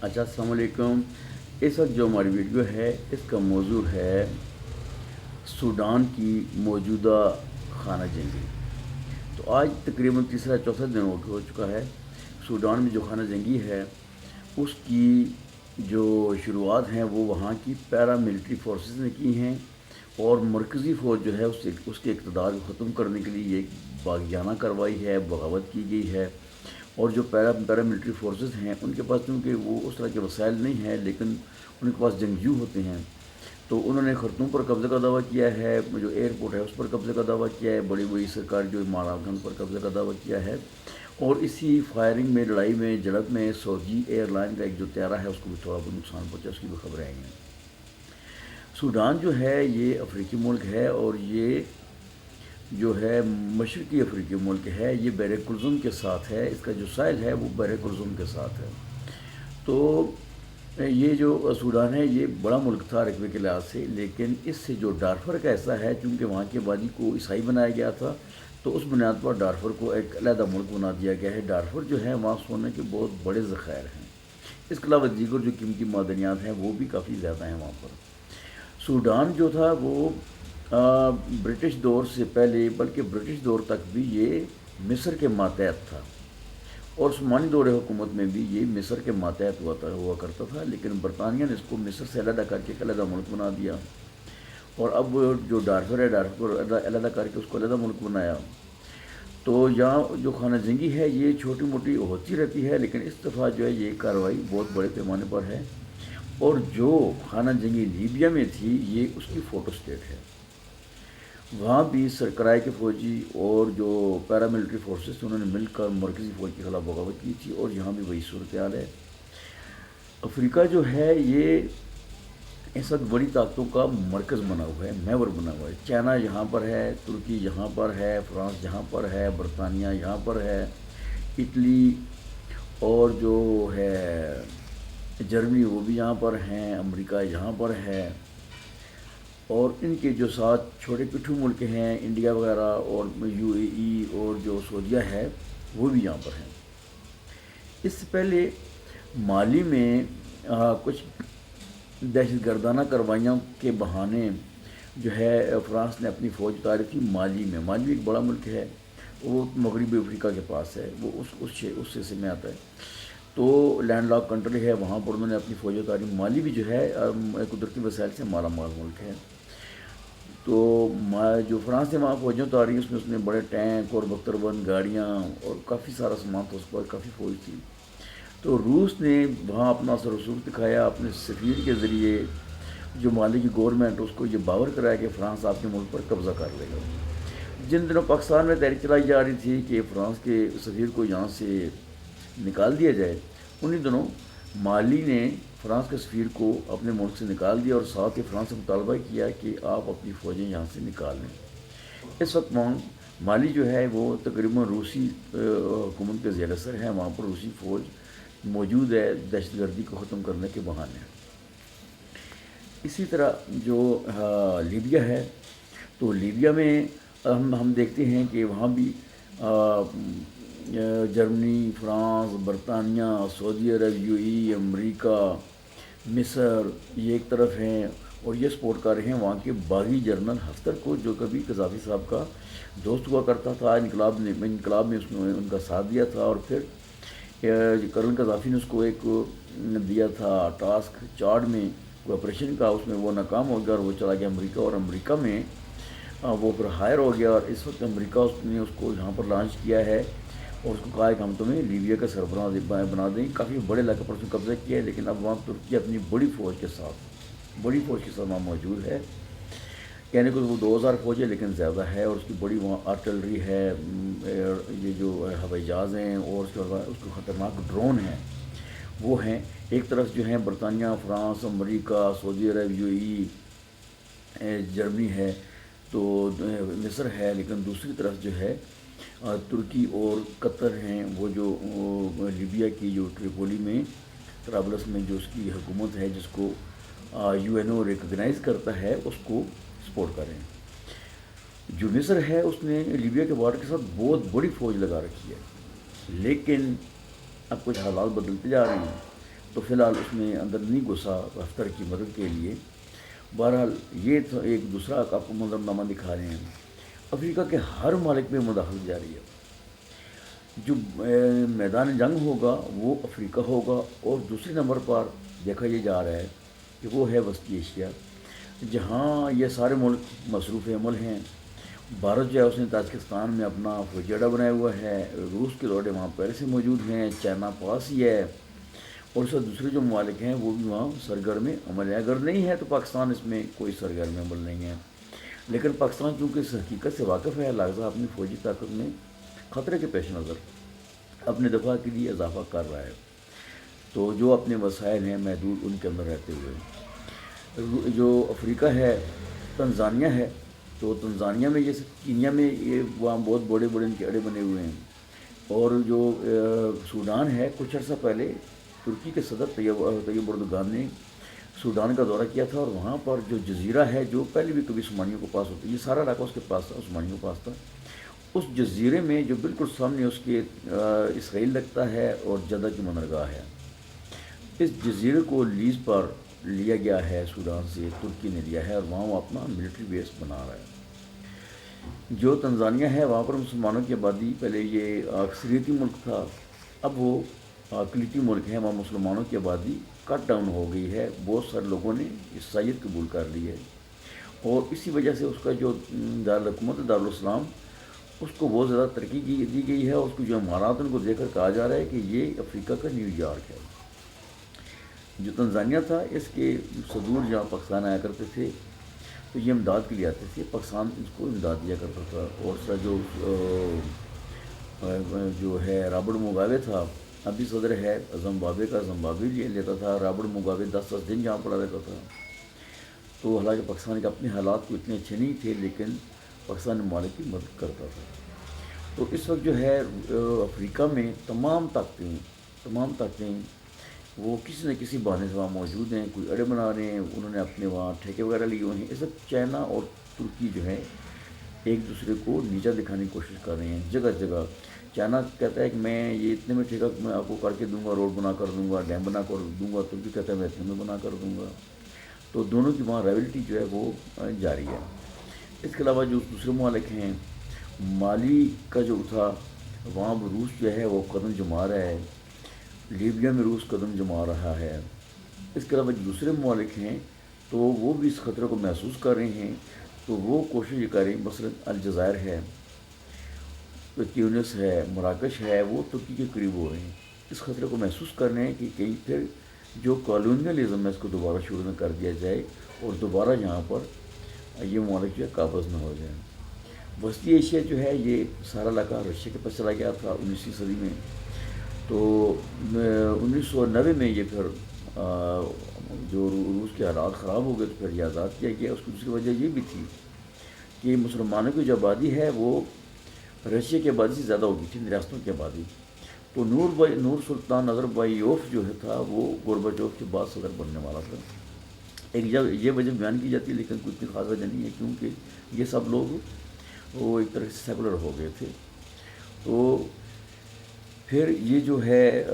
اچھا، السلام علیکم۔ اس وقت جو ہماری ویڈیو ہے اس کا موضوع ہے سوڈان کی موجودہ خانہ جنگی۔ تو آج تقریباً تیسرا چوتھا دن ہو چکا ہے۔ سوڈان میں جو خانہ جنگی ہے اس کی جو شروعات ہیں وہ وہاں کی پیرا ملٹری فورسز نے کی ہیں، اور مرکزی فوج جو ہے اس کے اقتدار کو ختم کرنے کے لیے ایک باغیانہ کارروائی ہے، بغاوت کی گئی ہے۔ اور جو پیرا ملٹری فورسز ہیں ان کے پاس چونکہ وہ اس طرح کے وسائل نہیں ہیں، لیکن ان کے پاس جنگجو ہوتے ہیں، تو انہوں نے خرطوم پر قبضے کا دعویٰ کیا ہے، جو ایئرپورٹ ہے اس پر قبضے کا دعویٰ کیا ہے، بڑی بڑی سرکار جو ماراگن پر قبضے کا دعویٰ کیا ہے، اور اسی فائرنگ میں، لڑائی میں، جھڑپ میں سعودی ایئر لائن کا ایک جو طیارہ ہے اس کو بھی تھوڑا بہت نقصان پہنچا، اس کی بھی خبریں آئی ہیں۔ سوڈان جو ہے یہ افریقی ملک ہے، اور یہ جو ہے مشرقی افریقی ملک ہے، یہ بحر کلزم کے ساتھ ہے، اس کا جو ساحل ہے وہ بحر کلزم کے ساتھ ہے۔ تو یہ جو سوڈان ہے یہ بڑا ملک تھا رقبے کے لحاظ سے، لیکن اس سے جو ڈارفر کا ایسا ہے، چونکہ وہاں کے وادی کو عیسائی بنایا گیا تھا، تو اس بنیاد پر ڈارفر کو ایک علیحدہ ملک بنا دیا گیا ہے۔ ڈارفر جو ہے وہاں سونے کے بہت بڑے ذخائر ہیں، اس کے علاوہ دیگر جو قیمتی معدنیات ہیں وہ بھی کافی زیادہ ہیں وہاں پر۔ سوڈان جو تھا وہ برٹش دور سے پہلے، بلکہ برٹش دور تک بھی یہ مصر کے ماتحت تھا، اور عثمانی دور حکومت میں بھی یہ مصر کے ماتحت ہوا کرتا تھا، لیکن برطانیہ نے اس کو مصر سے علیحدہ کر کے ایک علیحدہ ملک بنا دیا، اور اب جو ڈارفر ہے، ڈارفر کو علیحدہ کر کے اس کو علیحدہ ملک بنایا۔ تو یہاں جو خانہ جنگی ہے یہ چھوٹی موٹی ہوتی رہتی ہے، لیکن اس دفعہ جو ہے یہ کارروائی بہت بڑے پیمانے پر ہے، اور جو خانہ جنگی لیبیا میں تھی یہ اس کی فوٹو اسٹیٹ ہے۔ وہاں بھی سرکرائے کے فوجی اور جو پیرا ملٹری فورسز تھے انہوں نے مل کر مرکزی فوج کے خلاف بغاوت کی تھی، اور یہاں بھی وہی صورتحال ہے۔ افریقہ جو ہے یہ اس وقت بڑی طاقتوں کا مرکز بنا ہوا ہے، محور بنا ہوا ہے۔ چائنا یہاں پر ہے، ترکی یہاں پر ہے، فرانس یہاں پر ہے، برطانیہ یہاں پر ہے، اٹلی اور جو ہے جرمنی وہ بھی یہاں پر ہیں، امریکہ یہاں پر ہے، اور ان کے جو ساتھ چھوٹے پٹھو ملک ہیں، انڈیا وغیرہ، اور یو اے ای اور جو سعودیہ ہے وہ بھی یہاں پر ہیں۔ اس سے پہلے مالی میں کچھ دہشت گردانہ کاروائیوں کے بہانے جو ہے فرانس نے اپنی فوج اتاری تھی مالی میں۔ مالی ایک بڑا ملک ہے، وہ مغربی افریقہ کے پاس ہے، وہ اس حصے میں آتا ہے، تو لینڈ لاک کنٹری ہے، وہاں پر انہوں نے اپنی فوج اتاری۔ مالی بھی جو ہے قدرتی وسائل سے مالا مال ملک ہے، تو جو فرانس نے وہاں فوجیں اتاری اس میں بڑے ٹینک اور بختربند گاڑیاں اور کافی سارا سامان تھا، اس پر کافی فوج تھی۔ تو روس نے وہاں اپنا اثر و رسوخ دکھایا اپنے سفیر کے ذریعے، جو مالی کی گورنمنٹ اس کو یہ باور کرایا کہ فرانس آپ کے ملک پر قبضہ کر لے گا۔ جن دنوں پاکستان میں تحریک چلائی جا رہی تھی کہ فرانس کے سفیر کو یہاں سے نکال دیا جائے، انہی دنوں مالی نے فرانس کے سفیر کو اپنے ملک سے نکال دیا، اور ساتھ ہی فرانس سے مطالبہ کیا کہ آپ اپنی فوجیں یہاں سے نکال لیں۔ اس وقت مالی جو ہے وہ تقریباً روسی حکومت کے زیر اثر ہے، وہاں پر روسی فوج موجود ہے دہشت گردی کو ختم کرنے کے بہانے۔ اسی طرح جو لیبیا ہے، تو لیبیا میں ہم دیکھتے ہیں کہ وہاں بھی جرمنی، فرانس، برطانیہ، سعودی عرب، یو اے ای، امریکہ، مصر یہ ایک طرف ہیں، اور یہ سپورٹ کر رہے ہیں وہاں کے باغی جنرل حفتر کو، جو کبھی قذافی صاحب کا دوست ہوا کرتا تھا۔ انقلاب میں اس نے ان کا ساتھ دیا تھا، اور پھر کرنل قذافی نے اس کو ایک دیا تھا ٹاسک چاڈ میں کوئی آپریشن کا، اس میں وہ ناکام ہو گیا اور وہ چلا گیا امریکہ، اور امریکہ میں وہ پھر ہائر ہو گیا، اور اس وقت امریکہ نے اس کو یہاں پر لانچ کیا ہے، اور اس کو کہا ہے کہ ہم تمہیں لیبیا کا سربراہ بنا دیں۔ کافی بڑے علاقے پر اس نے قبضہ کیا ہے، لیکن اب وہاں ترکی اپنی بڑی فوج کے ساتھ وہاں موجود ہے، یعنی کہ وہ 2000 فوج ہے لیکن زیادہ ہے، اور اس کی بڑی وہاں آرٹلری ہے، یہ جو ہوائی جہاز ہیں، اور اس کو خطرناک ڈرون ہیں وہ ہیں۔ ایک طرف جو ہیں برطانیہ، فرانس، امریکہ، سعودی عرب، یو اے ای، جرمنی ہے، تو مصر ہے، لیکن دوسری طرف جو ہے ترکی اور قطر ہیں، وہ جو لیبیا کی جو ٹریپولی میں، طرابلس میں جو اس کی حکومت ہے، جس کو یو این او ریکگنائز کرتا ہے، اس کو سپورٹ کر رہے ہیں۔ جو مصر ہے اس نے لیبیا کے بارڈر کے ساتھ بہت بڑی فوج لگا رکھی ہے، لیکن اب کچھ حالات بدلتے جا رہے ہیں۔ تو فی الحال اس میں اندر نہیں گھسا افطر کی مدد کے لیے۔ بہرحال یہ تو ایک دوسرا آپ کو منظرنامہ دکھا رہے ہیں۔ افریقہ کے ہر مالک میں مداخلت جاری ہے۔ جو میدان جنگ ہوگا وہ افریقہ ہوگا، اور دوسرے نمبر پر دیکھا یہ جا رہا ہے کہ وہ ہے وسطی ایشیا، جہاں یہ سارے ملک مصروف عمل ہیں۔ بھارت جو ہے اس نے تاجکستان میں اپنا فوجی اڈا بنایا ہوا ہے، روس کے لوڈے وہاں پہلے سے موجود ہیں، چائنا پاس ہی ہے، اور اس دوسرے جو ممالک ہیں وہ بھی وہاں سرگرم عمل ہے۔ اگر نہیں ہے تو پاکستان اس میں کوئی سرگرم عمل نہیں ہے، لیکن پاکستان چونکہ اس حقیقت سے واقف ہے، لہٰذا اپنی فوجی طاقت میں خطرے کے پیش نظر اپنے دفاع کے لیے اضافہ کر رہا ہے۔ تو جو اپنے وسائل ہیں محدود، ان کے اندر رہتے ہوئے جو افریقہ ہے، تنزانیہ ہے، تو تنزانیہ میں جیسے کینیا میں یہ وہاں بہت بڑے بڑے ان کے اڈے بنے ہوئے ہیں، اور جو سوڈان ہے، کچھ عرصہ پہلے ترکی کے صدر طیب اردوغان نے سوڈان کا دورہ کیا تھا، اور وہاں پر جو جزیرہ ہے جو پہلے بھی کبھی عثمانیوں کو پاس ہوتا ہے، یہ سارا علاقہ اس کے پاس تھا، عثمانیوں کو پاس تھا، اس جزیرے میں جو بالکل سامنے اس کے اسرائیل لگتا ہے اور جدہ کی بندرگاہ ہے، اس جزیرے کو لیز پر لیا گیا ہے سوڈان سے، ترکی نے لیا ہے، اور وہاں وہ اپنا ملٹری بیس بنا رہا ہے۔ جو تنزانیہ ہے وہاں پر مسلمانوں کی آبادی، پہلے یہ اکثریتی ملک تھا، اب وہ اقلیتی ملک ہے، وہاں مسلمانوں کی آبادی کٹ ڈاؤن ہو گئی ہے، بہت سارے لوگوں نے عیسائیت قبول کر لی ہے، اور اسی وجہ سے اس کا جو دارالحکومت دارالاسلام، اس کو بہت زیادہ ترقی دی گئی ہے، اور اس کو جو عمارات ان کو دیکھ کر کہا جا رہا ہے کہ یہ افریقہ کا نیو یارک ہے۔ جو تنزانیہ تھا، اس کے صدور جہاں پاکستان آیا کرتے تھے تو یہ امداد کے لیے آتے تھے، پاکستان اس کو امداد دیا کرتا تھا، اور سر جو ہے رابرٹ موگابے تھا، ابھی صدر ہے زمبابوے کا، زمبابوے لیتا تھا رابرٹ موگابے 10 دن جہاں پڑا رہتا تھا۔ تو حالانکہ پاکستان کے اپنے حالات کو اتنے اچھے نہیں تھے، لیکن پاکستان ممالک کی مدد کرتا تھا۔ تو اس وقت جو ہے افریقہ میں تمام طاقتیں وہ کسی نہ کسی بہانے سے وہاں موجود ہیں، کوئی اڈے بنا رہے ہیں، انہوں نے اپنے وہاں ٹھیکے وغیرہ لیے ہوئے ہیں۔ اس وقت چائنا اور ترکی جو ہے ایک دوسرے کو نیچا دکھانے کی کوشش کر رہے ہیں جگہ جگہ۔ چائنا کہتا ہے کہ میں یہ اتنے میں ٹھیکہ میں آپ کو کر کے دوں گا، روڈ بنا کر دوں گا، ڈیم بنا کر دوں گا، ترکی کہتا ہے میں اتنے میں بنا کر دوں گا۔ تو دونوں کی وہاں ریولٹی جو ہے وہ جاری ہے۔ اس کے علاوہ جو دوسرے ممالک ہیں، مالی کا جو تھا وہاں روس جو ہے وہ قدم جما رہا ہے، لیبیا میں روس قدم جما رہا ہے۔ اس کے علاوہ جو دوسرے ممالک ہیں تو وہ بھی اس خطرے کو محسوس کر رہے ہیں، تو وہ کوشش یہ کر رہے ہیں، مثلا الجزائر ہے، تیونس ہے، مراکش ہے، وہ ترکی کے قریب ہو رہے ہیں، اس خطرے کو محسوس کر رہے ہیں کہ کہیں پھر جو کالونیلزم ہے اس کو دوبارہ شروع نہ کر دیا جائے، اور دوبارہ یہاں پر یہ ممالک جو ہے قابض نہ ہو جائیں۔ وسطی ایشیا جو ہے یہ سارا علاقہ رشیا کے پاس چلا گیا تھا 19ویں صدی میں، تو 1990 میں یہ پھر جو روس کے حالات خراب ہو گئے تو پھر یہ آزاد کیا گیا۔ اس کی دوسری وجہ یہ بھی تھی کہ مسلمانوں کی جو آبادی ہے وہ رشیا کی آبادی سے زیادہ ہوگی تھی، ریاستوں کی آبادی۔ تو نور سلطان نظربایوف جو تھا وہ گورباچوف کے بعد صدر بننے والا تھا۔ ایک جب یہ وجہ بیان کی جاتی ہے، لیکن کوئی اتنی خاص وجہ نہیں ہے، کیونکہ یہ سب لوگ وہ ایک طرح سے سیکولر ہو گئے تھے۔ تو پھر یہ جو ہے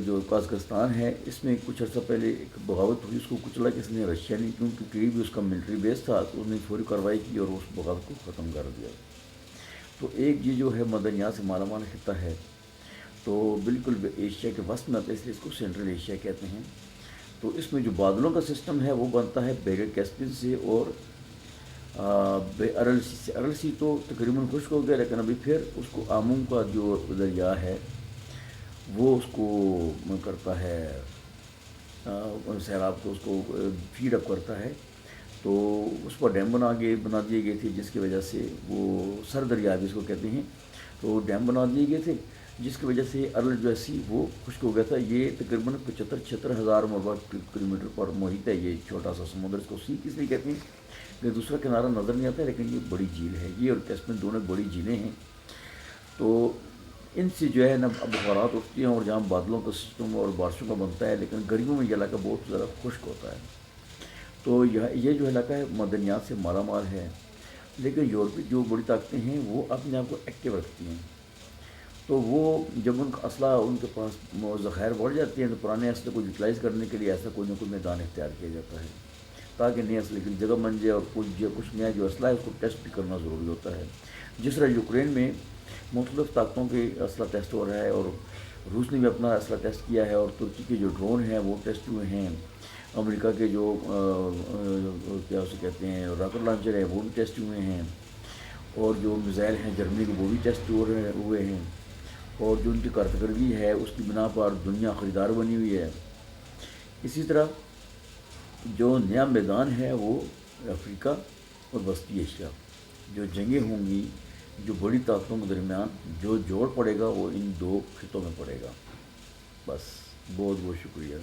جو قازقستان ہے، اس میں کچھ عرصہ پہلے ایک بغاوت ہوئی، اس کو کچلا کس نے؟ رشیا نے، کیونکہ قریب اس کا ملٹری بیس تھا، تو اس نے فوری کارروائی کی اور اس بغاوت کو ختم کر دیا۔ تو ایک یہ جو ہے معدنیات سے مالا مال خطہ ہے، تو بالکل ایشیا کے وسط میں آتا ہے، اس لیے اس کو سینٹرل ایشیا کہتے ہیں۔ تو اس میں جو بادلوں کا سسٹم ہے وہ بنتا ہے بیگر کیسپین سے اور ارل سی سے۔ ارل سی تو تقریباً خشک ہو گیا، لیکن ابھی پھر اس کو آموں کا جو دریا ہے وہ اس کو کرتا ہے، سیلاب کو اس کو فیڈ اپ کرتا ہے، تو اس پر ڈیم بنا دیے گئے تھے، جس کی وجہ سے وہ سر دریا بھی اس کو کہتے ہیں، تو ڈیم بنا دیے گئے تھے، جس کی وجہ سے ارل جو ہے سی وہ خشک ہو گیا تھا۔ یہ تقریباً 75-76 ہزار مربع کلومیٹر پر محیط ہے، یہ چھوٹا سا سمندر، اس کو سی کس لیے کہتے ہیں کہ دوسرا کنارہ نظر نہیں آتا ہے، لیکن یہ بڑی جھیل ہے، یہ اور کیسپین دونوں بڑی جھیلیں ہیں۔ تو ان سے جو ہے نا بخارات اٹھتی ہیں، اور جہاں بادلوں کا سسٹم اور بارشوں کا بنتا ہے، لیکن گرمیوں میں یہ علاقہ بہت زیادہ خشک ہوتا ہے۔ تو یہ جو علاقہ ہے معدنیات سے مالا مال ہے، لیکن یورپی جو بڑی طاقتیں ہیں وہ اپنے آپ کو ایکٹیو رکھتی ہیں، تو وہ جب ان کا اسلحہ ان کے پاس ذخائر بڑھ جاتی ہیں تو پرانے اسلحے کو یوٹیلائز کرنے کے لیے ایسا کوئی نہ کوئی میدان اختیار کیا جاتا ہے تاکہ نئے اسلحے کی جگہ بن جائے، اور کچھ نیا جو اسلحہ ہے اس کو ٹیسٹ بھی کرنا ضروری ہوتا ہے۔ جس طرح یوکرین میں مختلف طاقتوں کے اسلحہ ٹیسٹ ہو رہا ہے، اور روس نے بھی اپنا اسلحہ ٹیسٹ کیا ہے، اور ترکی کے جو ڈرون ہیں وہ ٹیسٹ ہوئے ہیں، امریکہ کے جو کیا اسے کہتے ہیں راکٹ لانچر ہے وہ بھی ٹیسٹ ہوئے ہیں، اور جو میزائل ہیں جرمنی کے وہ بھی ٹیسٹ ہوئے ہیں، اور جو ان کی کارکردگی ہے اس کی بنا پر دنیا خریدار بنی ہوئی ہے۔ اسی طرح جو نیا میدان ہے وہ افریقہ اور وسطی ایشیا، جو جنگیں ہوں گی، جو بڑی طاقتوں کے درمیان جو جوڑ پڑے گا وہ ان دو خطوں میں پڑے گا۔ بس، بہت بہت شکریہ۔